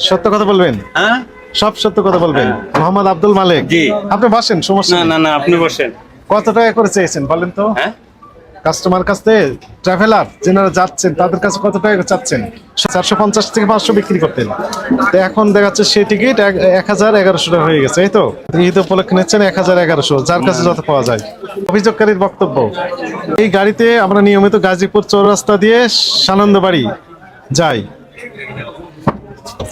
সত্য কথা বলবেন? হ্যাঁ, সব সত্য কথা বলবেন। মোহাম্মদ আব্দুল মালিক। জি। আপনি বসেন, সমস্যা না নেই। না না, আপনি বসেন। কত টাকা করে চেয়েছেন বলেন তো? হ্যাঁ, কাস্টমার কাছে, ট্রাভেলার যারা যাচ্ছেন তাদের কাছে কত টাকা করে চাচ্ছেন? 450 থেকে 500 বিক্রি করতেন, তো এখন দেখা যাচ্ছে সেই টিকিট 1100 টাকা হয়ে গেছে। এই তো ঈদ উপলক্ষে নিচ্ছেন 1100, যার কাছে যত পাওয়া যায়। অভিযোগকারীর বক্তব্য, এই গাড়িতে আমরা নিয়মিত গাজীপুর চৌরাস্তা দিয়ে সানন্দবাড়ি যাই,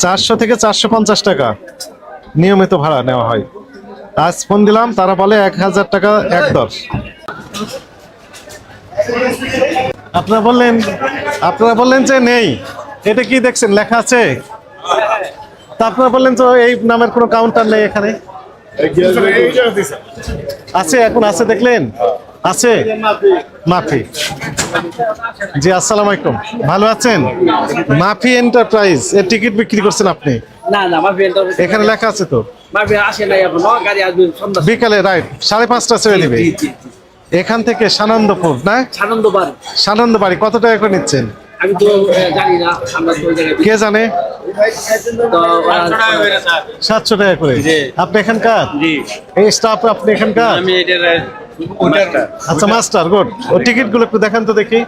400 থেকে 450 টাকা নিয়মিত ভাড়া নেওয়া হয়। আজ ফোন দিলাম, তারা বলে 1000 টাকা একদর। আপনারা বললেন যে নেই। এটা কি দেখছেন লেখা আছে? তা আপনারা বললেন তো এই নামের কোনো কাউন্টার নেই এখানে। আছে, এখন আছে, দেখলেন আছে। মাফি। জি, আসসালামু আলাইকুম, ভালো আছেন? মাফি এন্টারপ্রাইজ এর টিকিট বিক্রি করছেন আপনি? না না, মাফি এন্টারপ্রাইজ এখানে লেখা আছে তো। মাফি আসে নাই এখনো, গাড়ি আসবে সন্ধ্যা বিকালে, রাইট 5:30 ছেড়ে দিবে। জি, জি, জি। এখান থেকে সানন্দপুর না সানন্দবার। সানন্দবাড়ি কত টাকা করে নিচ্ছেন? আমি তো জানি না, আমরা তো ওই জায়গায় কে জানে? তো 700 টাকা করে। আপনি এখানকার? জি। এই স্টাফ আপনি এখানকার? আমি এটার ওটার আচ্ছা, মাস্টার, গুড। ও টিকিট গুলো একটু দেখান তো দেখি।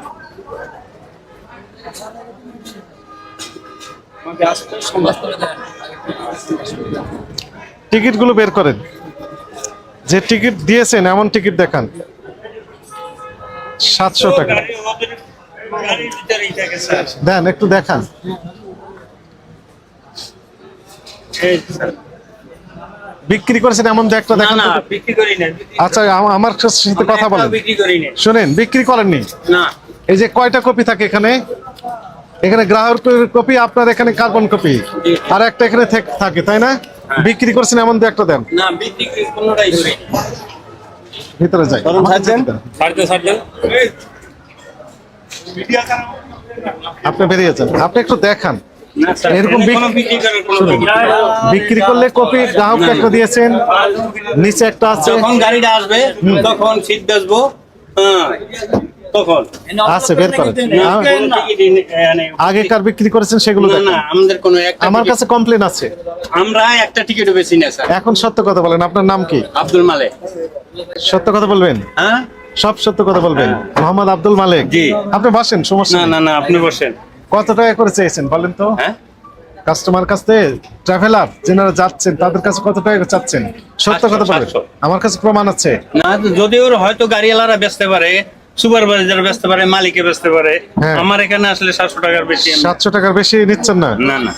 মাফি আসতে সন্ধ্যা। টিকিট গুলো বের করেন, যে টিকিট দিয়েছেন এমন টিকিট দেখান। 700 টাকা দেন, একটু দেখান। বিক্রি করেছেন এমন একটা না দেখান না, তো। বিক্রি করি না। আচ্ছা, আমার সাথে কথা বলেন। বিক্রি করি না। শুনেন, বিক্রি করেননি? না, এই যে কয়টা কপি থাকে এখানে? এখানে গ্রাহকের কপি, আপনার এখানে কার্বন কপি, আর একটা এখানে থাকে, তাই না? বিক্রি করছেন এমন একটা দেন। না, বিক্রি কোনোটাই করি না। ভিতরে যাই। সার্জেন আপনি বেরিয়ে যান, আপনি একটু দেখান। না স্যার, এরকম কোনো বিক্রি করার কোনো শুনুন, বিক্রি করলে কপি গ্রাহককে একটা দিয়েছেন, নিচে একটা আছে। যখন গাড়িটা আসবে তখন সিট বেচবো, হ্যাঁ তখন আছে, বের করেন। না, কোনো টিকিটই নেই। আগেকার বিক্রি করেছেন সেগুলো না দেখান। না, আমাদের কোনো একটা আমার টিকিট- কাছে কমপ্লেন আছে। আমরা একটা টিকিটও বেশি না স্যার। এখন সত্য কথা বলেন, আপনার নাম কি? আব্দুল মালেক। সত্য কথা বলবেন? হ্যাঁ, সব সত্য কথা বলবেন। মোহাম্মদ আব্দুল মালিক। জি। আপনি বসেন, সমস্যা না নেই। না না, আপনি বসেন। কত টাকা করে চেয়েছেন বলেন তো? হ্যাঁ, কাস্টমার কাছে, ট্রাভেলার যারা যাচ্ছেন তাদের কাছে কত টাকা করে চাচ্ছেন? সত্য কথা বলেন। 700। আমার কাছে প্রমাণ আছে। না, যদিও হয়তো গাড়িওয়ালারা বেচতে পারে, সুপারভাইজার বেচতে পারে, মালিকে বেচতে পারে। হ্যাঁ। আমার এখানে আসলে 700 টাকার বেশি 700 টাকার বেশি নিচ্ছেন না? না না,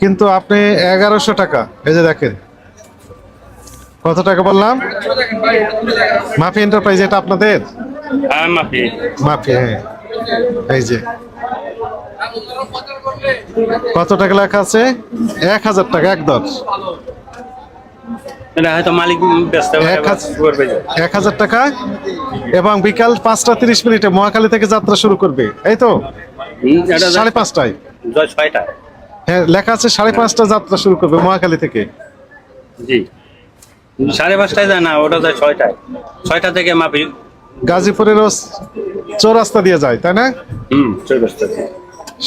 কিন্তু আপনি 1100 টাকা, এই যে দেখেন কত টাকা বললাম। মাফি এন্টারপ্রাইজ এটা আপনাদের? হ্যাঁ মাফি। মাফি, হ্যাঁ, এই যে কত টাকা লেখা আছে? 1000 টাকা একদর। এটা হয়তো মালিক বেচতে পারে, 1000 টাকা, এবং বিকাল 5:30 মহাখালী থেকে যাত্রা শুরু করবে, এই তো? 5:30টায়। 6টা। হ্যাঁ, লেখা আছে 5:30 যাত্রা শুরু করবে মহাখালী থেকে। জি, 5:30টায় যায় না, ওটা যায় 6টায়। 6টা থেকে মাফি গাজীপুরের চৌরাস্তা দিয়ে যায়, তাই না? চৌরাস্তা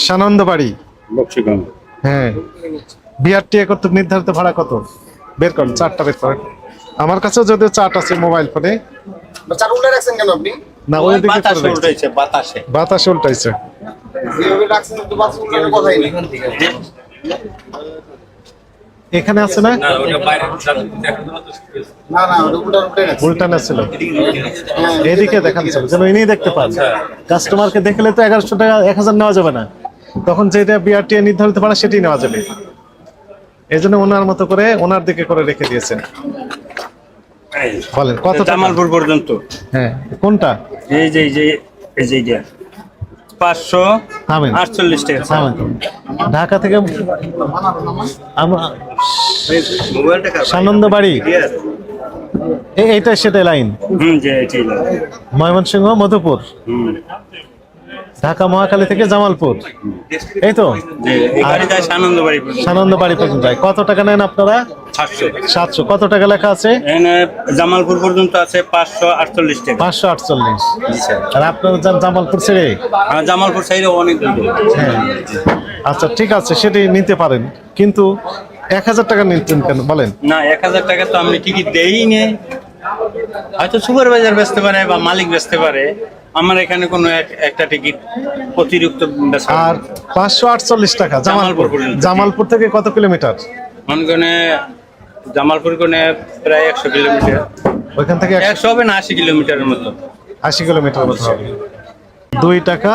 সানন্দবাড়ি, বক্সিগঞ্জ। হ্যাঁ। বিআরটি কর্তৃক নির্ধারিত ভাড়া কত? বের করেন, চার্টটা বের করেন। আমার কাছেও যদিও চার্ট আছে মোবাইল ফোনে। চার উল্টে রাখছেন কেন আপনি? না, ওই দিকে বাতাসে উল্টাইছে, বাতাসে। বাতাসে উল্টাইছে। যেভাবে রাখছেন তো বাতাস উল্টানোর কথাই নেই। এখানে আছে না? না না, ওটা উল্টে রাখছেন। উল্টানো ছিল, এদিকে দেখান ছিল যেন ইনি দেখতে পান। কাস্টমারকে দেখলে তো 1100 টাকা 1000 নেওয়া যাবে না, তখন যেটা বিআরটি নির্ধারিত ভাড়া সেটাই নেওয়া যাবে। এই জন্য ওনার মতো করে ওনার দিকে করে রেখে দিয়েছেন। বলেন কত টাকা? জামালপুর পর্যন্ত। হ্যাঁ, কোনটা? এই যে 548 টাকা। ঢাকা থেকে সানন্দবাড়ি, এইটা সেটাই লাইন। যে এটাই না। ময়মনসিংহ, মধুপুর, ঢাকা মহাখালী থেকে জামালপুর, এই তো? এই গাড়ি যায় সানন্দবাড়ি পর্যন্ত। সানন্দবাড়ি পর্যন্ত যায়। কত টাকা নেন আপনারা? 700। 700 কত টাকা লেখা আছে? এখানে জামালপুর পর্যন্ত আছে 548 টাকা। 548। জি স্যার। আর আপনার যান জামালপুর ছেড়ে? আর জামালপুর সাইডে অনেক দূরে। হ্যাঁ। আচ্ছা ঠিক আছে, সেটি নিতে পারেন, কিন্তু 1000 টাকা নিতেন কেন বলেন? না 1000 টাকা তো আমি টিকিট দেই নি, হয়তো সুপারভাইজার বেচতে পারে বা মালিক বেচতে পারে। আমার এখানে কোনো একটা টিকিট অতিরিক্ত বেচা। আর 548 টাকা জামালপুর। জামালপুর পর্যন্ত। জামালপুর থেকে কত কিলোমিটার? মনে করেন জামালপুর কোনে প্রায় 100 কিলোমিটার। ওইখান থেকে 100 হবে না, 80 কিলোমিটারের মতো। 80 কিলোমিটার মতো হবে। 2 টাকা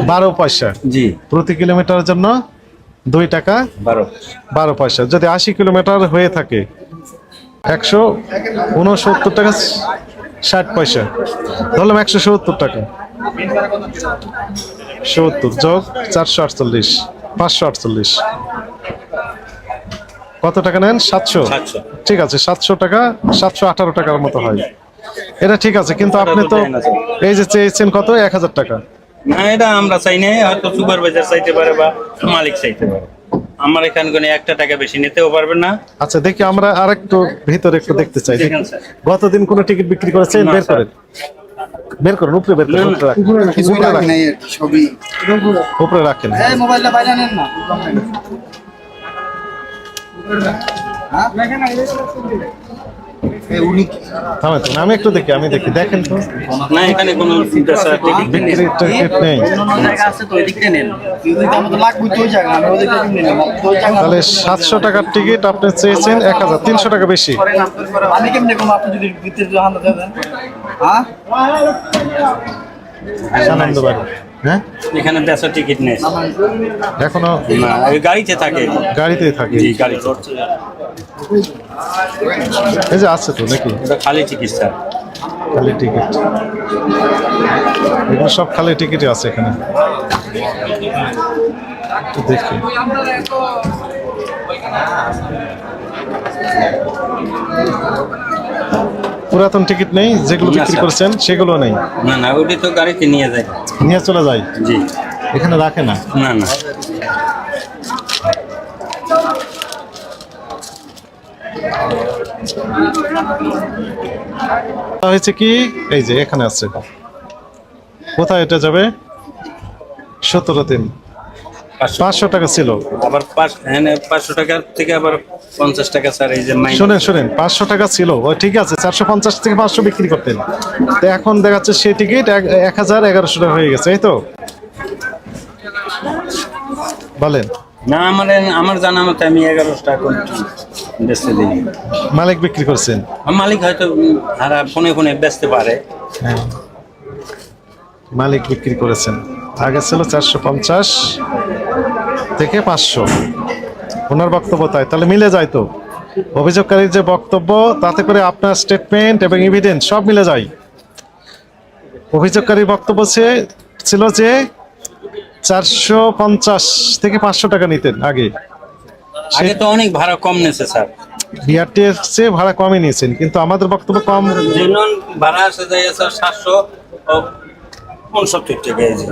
12 পয়সা জি, প্রতি কিলোমিটারের জন্য। 2 টাকা 12 পয়সা। যদি 80 কিলোমিটার হয়ে থাকে 169 টাকা 60 পয়সা, ধরলাম 170 টাকা। 70 যোগ 448, 548। কত টাকা নেন? 700। 700। ঠিক আছে, 700 টাকা, 718 টাকার মতো হয়। এটা ঠিক আছে, কিন্তু আপনি তো এই যে চেয়েছেন কত? 1000 টাকা। না এটা আমরা চাই না, হয়তো সুপারভাইজার চাইতে পারে বা মালিক চাইতে পারে। আমার এখানে কোনো একটা টাকা বেশি নিতেও পারবে না। আচ্ছা দেখি, আমরা আরেকটু ভিতরে একটু দেখতে চাই। দেখি। দেখেন স্যার। গতদিন কোনো টিকিট বিক্রি করেছেন? না, বের স্যার। করেন, বের করেন, উপরে বের করেন, উপরে রাখেন। কিছুই উপরে রাখি রাখেন, নাই আর কি, সবই উপরে রাখেন। মোবাইলটা বাইরে নেন না। উনি থামেন, থামেন, আমি একটু দেখি, আমি দেখি, দেখেন তো। না এখানে কোনো টিকিট বিক্রির টিকিট নেই। জায়গা আছে তো ওইদিকটা নেন। যদি আমাদের লাগবে তো ওই জায়গা, আমি ওইদিকটা কিনে নেব। ওই জায়গা তাহলে 700 টাকার টিকিট আপনি চেয়েছেন 1000, 300 টাকা বেশি। আমি কেমনে কম, আপনি যদি ভিতরে হাতে দেন? হ্যাঁ আনন্দবাড়ি, হ্যাঁ এখানে বেচার টিকিট নেই। এখনো না ওই গাড়িতে থাকে। গাড়িতেই থাকে। জি গাড়িতে। এই যে আছে তো নাকি এটা খালি টিকিট স্যার। খালি টিকিট? এগুলো সব খালি টিকিটই আছে এখানে। একটু দেখি। পুরাতন টিকিট নেই, যেগুলো না, বিক্রি স্যার। করেছেন সেগুলো নেই। না না ওটি তো গাড়িতে নিয়ে যায়। নিয়ে চলে যায়, জি। এখানে রাখে না। না না হয়েছে কি, এই যে এখানে আছে। কোথায় এটা যাবে? 17 500 টাকা ছিল। আবার 500 টাকার থেকে আবার 50 টাকা স্যার এই যে মাইনাস। শোনেন শোনেন, 500 টাকা ছিল, ও ঠিক আছে, 450 থেকে 500 বিক্রি করতেন। তো এখন দেখা যাচ্ছে সেই টিকিট 1100 টাকা হয়ে গেছে, এই তো বলেন। না আমার জানা মতে আমি 1100 টাকা করে বেচতে দিই। মালিক বিক্রি করছেন? মালিক হয়তো হারা ফোনে ফোনে বেচতে পারে। হ্যাঁ, মালিক বিক্রি করেছেন। আগে ছিল 450 থেকে 500, ওনার বক্তব্য তাই। তাহলে মিলে যায় তো, অভিযোগকারীর যে বক্তব্য তাতে করে আপনার স্টেটমেন্ট এবং এভিডেন্স সব মিলে যায়। অভিযোগকারীর বক্তব্য ছিল যে 450 থেকে 500 টাকা নিতেন আগে। আগে তো অনেক ভাড়া কম নেছে স্যার। বিআরটি এর চেয়ে ভাড়া কমই নিয়েছেন, কিন্তু আমাদের বক্তব্য কম যেমন ভাড়া আসে যায় স্যার 769 টাকা। এই যে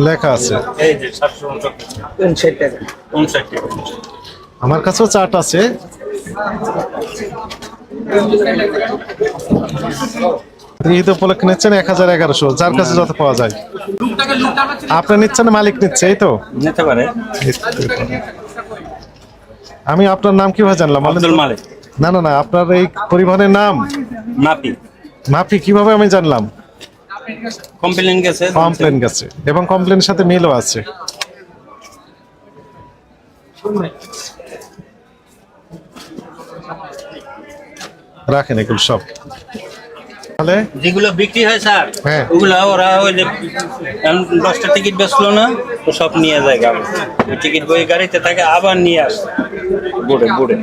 লেখা আছে, এই যে 769 টাকা। 59 টাকা। আমার কাছেও চার্ট আছে। ঈদ উপলক্ষে নিচ্ছেন 1100, যার কাছে যত পাওয়া যায়। আপনি নিচ্ছেন, মালিক নিচ্ছে, এই তো। নিতে পারে। আমি আপনার নাম কিভাবে জানলাম? আব্দুল মালিক। না না না, আপনার এই পরিবহনের নাম মাপি। মাফি কিভাবে আমি জানলাম? কমপ্লেন গেছে। কমপ্লেন গেছে, এবং কমপ্লেনের সাথে মিলও আছে। রাখেন এগুলো সব। তাহলে যেগুলো বিক্রি হয় স্যার, হ্যাঁ। ওগুলো ওরা ওই যে 10টা টিকিট বেচলো না, তো সব নিয়ে যায় গাড়ি। ওই টিকিট বই গাড়িতে থাকে, আবার নিয়ে আসে বুড়ে।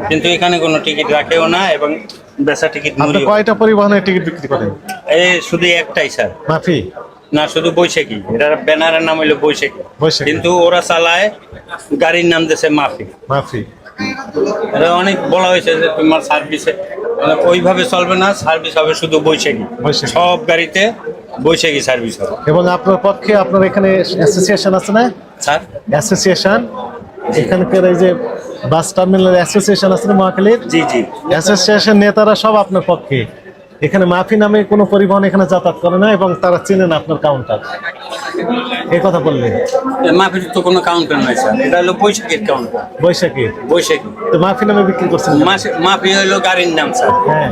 কিন্তু এখানে কোনো টিকিট রাখেও না, এবং বেচা টিকিট আপনি মুড়িও। কয়টা পরিবহনের টিকিট বিক্রি করেন? এই শুধু একটাই স্যার। মাফি? না শুধু বৈশাখী, এটা ব্যানারের নাম হইলো বৈশাখী, বৈশাখী। কিন্তু ওরা চালায় গাড়ির নাম দিয়েছে মাফি। মাফি। এটা অনেক বলা হয়েছে যে তোমার সার্ভিসে ওইভাবে চলবে না, সার্ভিস হবে শুধু বৈশাখী। বৈশাখী। সব গাড়িতে বৈশাখী সার্ভিস হবে। এবং আপনার পক্ষে আপনার এখানে অ্যাসোসিয়েশন আছে না? স্যার অ্যাসোসিয়েশন এখানকার এই যে বাস টার্মিনাল অ্যাসোসিয়েশন আছে না মহাখালীর, জি জি। অ্যাসোসিয়েশন নেতারা সব আপনার পক্ষে। এখানে মাফি নামে কোনো পরিবহন এখানে যাতায়াত করে না এবং তারা চেনেন আপনার কাউন্টার, এই কথা বললেন। মাফির তো কোনো কাউন্টার নাই স্যার, এটা হলো বৈশাখীর কাউন্টার। বৈশাখী বৈশাখী তো মাফি নামে বিক্রি করছেন কেন? মাফি হলো গাড়ির নাম স্যার। হ্যাঁ,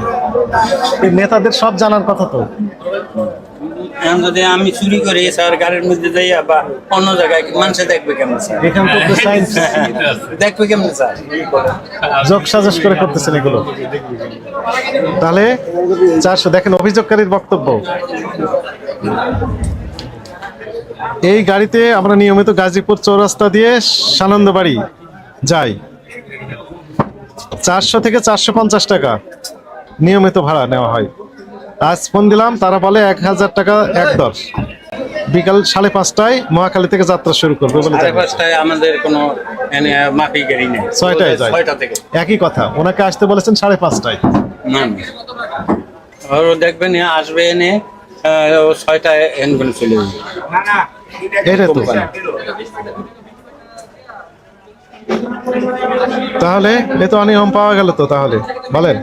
এই নেতাদের সব জানার কথা তো। এখন যদি আমি চুরি করি স্যার গাড়ির মধ্যে যাইয়া বা অন্য জায়গায়, মানুষে দেখবে কেমন স্যার? এখান থেকে সাইন্স দেখবে কেমন স্যার? যোগ সাজস করে করতেছেন এগুলো। তাহলে 400 দেখেন অভিযোগকারীর বক্তব্য। এই গাড়িতে আমরা নিয়মিত গাজীপুর চৌরাস্তা দিয়ে সানন্দবাড়ি যাই। 400 থেকে 450 টাকা নিয়মিত ভাড়া নেওয়া হয়। আজ ফোন দিলাম, তারা বলে 1000 টাকা একদর। বিকাল 5:30টায় মহাখালী থেকে যাত্রা শুরু করবে বলে সাড়ে জানায়। 5টায় আমাদের কোনো মাফি গাড়ি নেই। 6টায় যায়। 6টা থেকে। একই কথা, ওনাকে আসতে বলেছেন 5:30টায়। না না। আর ও দেখবেন আসবে এনে ও 6টায় এনবেন চলে যাবে। এটা তো তাহলে এ তো অনিয়ম পাওয়া গেল তো, তাহলে বলেন।